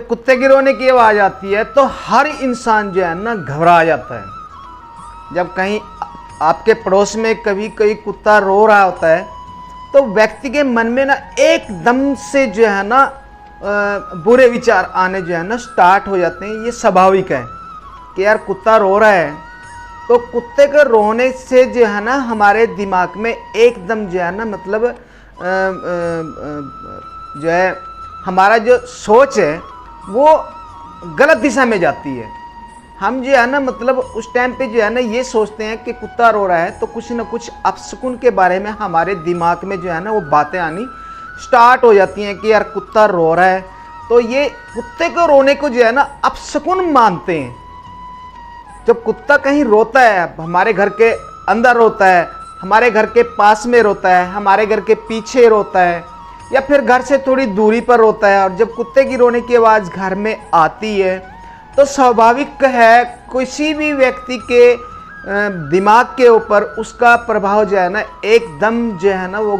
जब कुत्ते की रोने की आवाज़ आती है तो हर इंसान जो है ना घबरा जाता है। जब कहीं आपके पड़ोस में कभी कोई कुत्ता रो रहा होता है तो व्यक्ति के मन में ना एकदम से जो है ना बुरे विचार आने जो है ना स्टार्ट हो जाते हैं। ये स्वाभाविक है कि यार कुत्ता रो रहा है, तो कुत्ते के रोने से जो है ना हमारे दिमाग में एकदम जो है ना मतलब जो है हमारा जो सोच है वो गलत दिशा में जाती है। हम जो है ना मतलब उस टाइम पे जो है ना ये सोचते हैं कि कुत्ता रो रहा है तो कुछ ना कुछ अपशकुन के बारे में हमारे दिमाग में जो है ना वो बातें आनी स्टार्ट हो जाती हैं कि यार कुत्ता रो रहा है, तो ये कुत्ते को रोने को जो है ना अपशकुन मानते हैं। जब कुत्ता कहीं रोता है, हमारे घर के अंदर रोता है, हमारे घर के पास में रोता है, हमारे घर के पीछे रोता है, या फिर घर से थोड़ी दूरी पर रोता है, और जब कुत्ते की रोने की आवाज़ घर में आती है तो स्वाभाविक है किसी भी व्यक्ति के दिमाग के ऊपर उसका प्रभाव जो है ना एकदम जो है ना वो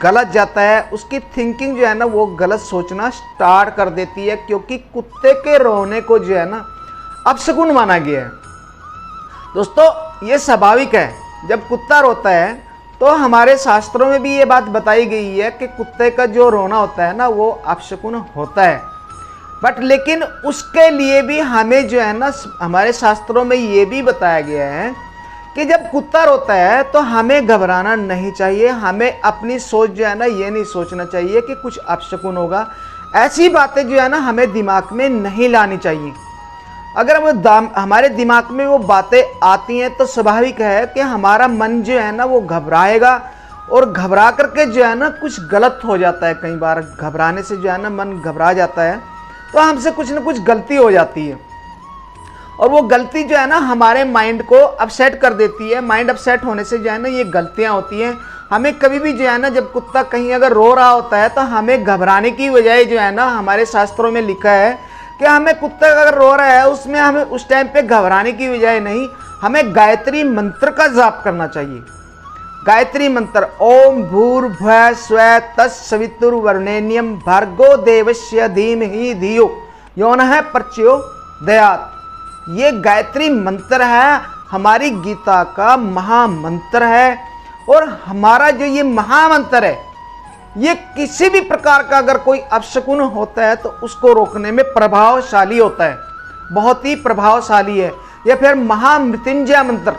गलत जाता है। उसकी थिंकिंग जो है ना वो गलत सोचना स्टार्ट कर देती है, क्योंकि कुत्ते के रोने को जो है ना अपशकुन माना गया है। दोस्तों ये स्वाभाविक है, जब कुत्ता रोता है तो हमारे शास्त्रों में भी ये बात बताई गई है कि कुत्ते का जो रोना होता है ना वो अपशकुन होता है। बट लेकिन उसके लिए भी हमें जो है ना हमारे शास्त्रों में ये भी बताया गया है कि जब कुत्ता रोता है तो हमें घबराना नहीं चाहिए। हमें अपनी सोच जो है ना ये नहीं सोचना चाहिए कि कुछ अपशकुन होगा। ऐसी बातें जो है ना हमें दिमाग में नहीं लानी चाहिए। अगर हमारे दिमाग में वो बातें आती हैं तो स्वाभाविक है कि हमारा मन जो है ना वो घबराएगा, और घबरा करके जो है ना कुछ गलत हो जाता है। कई बार घबराने से जो है ना मन घबरा जाता है तो हमसे कुछ ना कुछ गलती हो जाती है, और वो गलती जो है ना हमारे माइंड को अपसेट कर देती है। माइंड अपसेट होने से जो है ना ये गलतियां होती हैं। हमें कभी भी जो है ना जब कुत्ता कहीं अगर रो रहा होता है तो हमें घबराने की बजाय जो है ना हमारे शास्त्रों में लिखा है कि हमें कुत्ता अगर रो रहा है उसमें हमें उस टाइम पे घबराने की बजाय नहीं, हमें गायत्री मंत्र का जाप करना चाहिए। गायत्री मंत्र ओम भूर्भुवः स्वः तत्सवितुर्वरेण्यं भर्गो देवस्य धीमहि धियो यो नः प्रचोदयात्। ये गायत्री मंत्र है, हमारी गीता का महामंत्र है, और हमारा जो ये महामंत्र है ये किसी भी प्रकार का अगर कोई अपशकुन होता है तो उसको रोकने में प्रभावशाली होता है, बहुत ही प्रभावशाली है। या फिर महामृत्युंजय मंत्र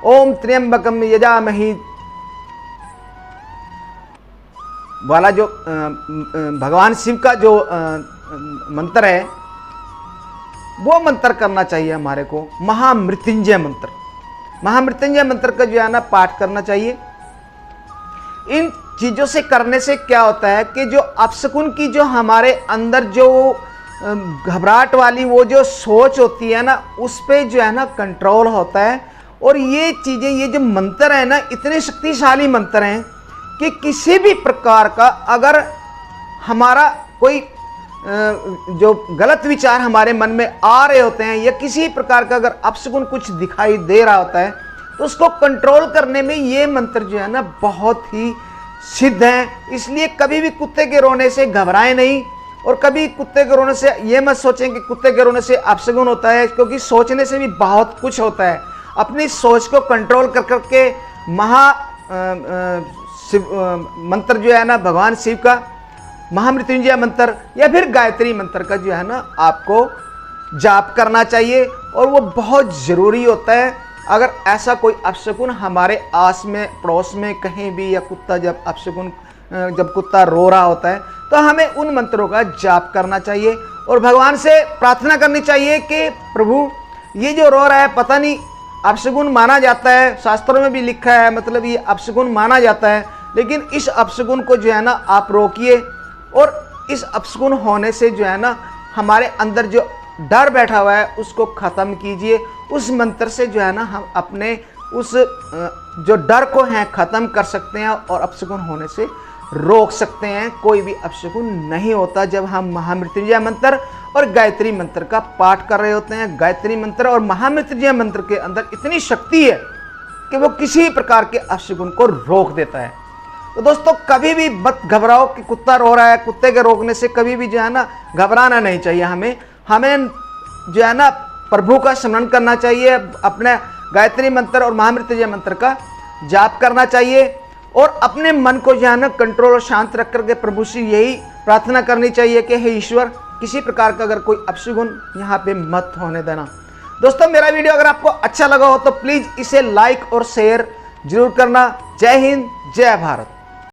ओम त्र्यंबकम यजामहि वाला जो भगवान शिव का जो मंत्र है वो मंत्र करना चाहिए हमारे को। महामृत्युंजय मंत्र, महामृत्युंजय मंत्र का जो है ना पाठ करना चाहिए। इन चीज़ों से करने से क्या होता है कि जो अपशकुन की जो हमारे अंदर जो घबराहट वाली वो जो सोच होती है ना उस पे जो है ना कंट्रोल होता है। और ये चीज़ें, ये जो मंत्र है ना इतने शक्तिशाली मंत्र हैं कि किसी भी प्रकार का अगर हमारा कोई जो गलत विचार हमारे मन में आ रहे होते हैं या किसी प्रकार का अगर अपशकुन कुछ दिखाई दे रहा होता है तो उसको कंट्रोल करने में ये मंत्र जो है ना बहुत ही सिद्ध है। इसलिए कभी भी कुत्ते के रोने से घबराएं नहीं, और कभी कुत्ते के रोने से ये मत सोचें कि कुत्ते के रोने से अपशकुन होता है, क्योंकि सोचने से भी बहुत कुछ होता है। अपनी सोच को कंट्रोल कर करके शिव मंत्र जो है ना भगवान शिव का महामृत्युंजय मंत्र या फिर गायत्री मंत्र का जो है ना आपको जाप करना चाहिए, और वो बहुत ज़रूरी होता है। अगर ऐसा कोई अपशकुन हमारे आस में पड़ोस में कहीं भी, या कुत्ता जब कुत्ता रो रहा होता है तो हमें उन मंत्रों का जाप करना चाहिए और भगवान से प्रार्थना करनी चाहिए कि प्रभु ये जो रो रहा है पता नहीं अपशकुन माना जाता है, शास्त्रों में भी लिखा है, मतलब ये अपशकुन माना जाता है, लेकिन इस अपशकुन को जो है ना आप रोकिए, और इस अपशकुन होने से जो है ना हमारे अंदर जो डर बैठा हुआ है उसको ख़त्म कीजिए। उस मंत्र से जो है ना हम अपने उस जो डर को हैं ख़त्म कर सकते हैं और अपशकुन होने से रोक सकते हैं। कोई भी अपशकुन नहीं होता जब हम महामृत्युंजय मंत्र और गायत्री मंत्र का पाठ कर रहे होते हैं। गायत्री मंत्र और महामृत्युंजय मंत्र के अंदर इतनी शक्ति है कि वो किसी प्रकार के अपशकुन को रोक देता है। तो दोस्तों कभी भी मत घबराओ कि कुत्ता रो रहा है। कुत्ते के रोकने से कभी भी जो है ना घबराना नहीं चाहिए। हमें जो है ना प्रभु का स्मरण करना चाहिए, अपने गायत्री मंत्र और महामृत्युंजय मंत्र का जाप करना चाहिए और अपने मन को जो है ना कंट्रोल और शांत रख करके प्रभु से यही प्रार्थना करनी चाहिए कि हे ईश्वर, किसी प्रकार का अगर कोई अपशगुन यहाँ पे मत होने देना। दोस्तों मेरा वीडियो अगर आपको अच्छा लगा हो तो प्लीज़ इसे लाइक और शेयर जरूर करना। जय हिंद, जय भारत।